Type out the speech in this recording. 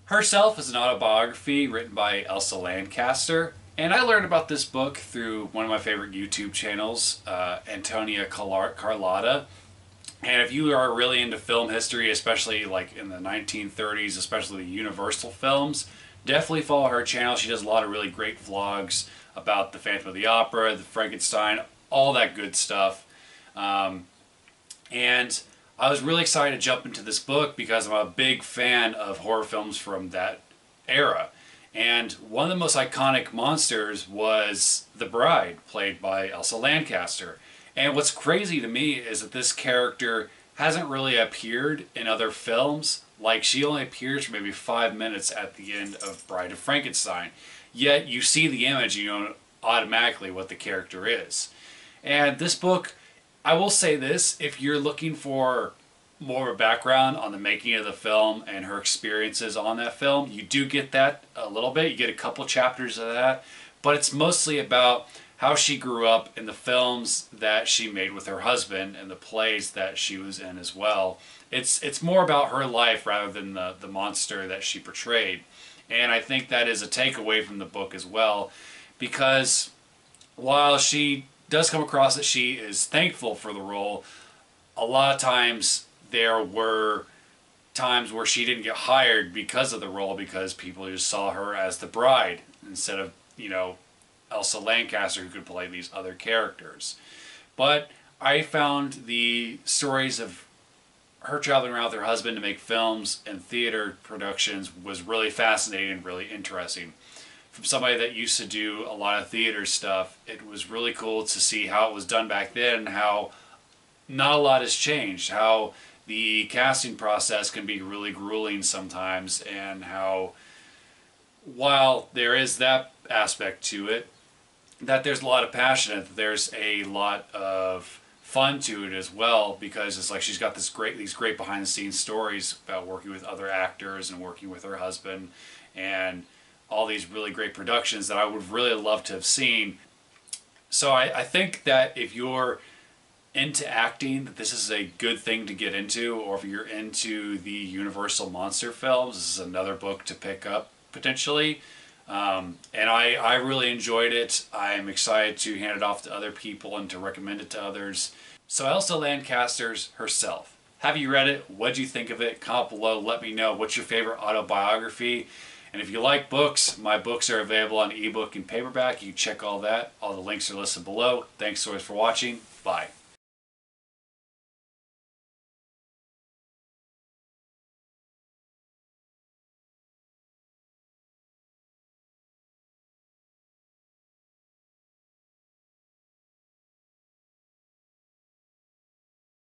Herself is an autobiography written by Elsa Lanchester, and I learned about this book through one of my favorite YouTube channels, Antonia Carlotta. And if you are really into film history, especially like in the 1930s, especially the Universal films, definitely follow her channel. She does a lot of really great vlogs about the Phantom of the Opera, the Frankenstein, all that good stuff. And I was really excited to jump into this book because I'm a big fan of horror films from that era. And one of the most iconic monsters was the Bride, played by Elsa Lanchester. And what's crazy to me is that this character hasn't really appeared in other films. Like, she only appears for maybe 5 minutes at the end of Bride of Frankenstein. Yet you see the image, you know automatically what the character is. And this book, I will say this, if you're looking for more of a background on the making of the film and her experiences on that film, you do get that a little bit. You get a couple chapters of that, but it's mostly about how she grew up in the films that she made with her husband and the plays that she was in as well. It's more about her life rather than the monster that she portrayed. And I think that is a takeaway from the book as well, because while she does come across that she is thankful for the role, a lot of times there were times where she didn't get hired because of the role, because people just saw her as the bride instead of, Elsa Lanchester, who could play these other characters. But I found the stories of her traveling around with her husband to make films and theater productions was really fascinating, really interesting. From somebody that used to do a lot of theater stuff, it was really cool to see how it was done back then, how not a lot has changed, how the casting process can be really grueling sometimes, and how while there is that aspect to it, that there's a lot of passion, that there's a lot of fun to it as well, because it's like she's got these great behind the scenes stories about working with other actors and working with her husband and all these really great productions that I would really love to have seen. So I think that if you're into acting, that this is a good thing to get into, or if you're into the Universal monster films, this is another book to pick up potentially. And I really enjoyed it. I'm excited to hand it off to other people and to recommend it to others. So Elsa Lanchester's Herself. Have you read it? What do you think of it? Comment below. Let me know. What's your favorite autobiography? And if you like books, my books are available on ebook and paperback. You can check all that. All the links are listed below. Thanks so much for watching. Bye.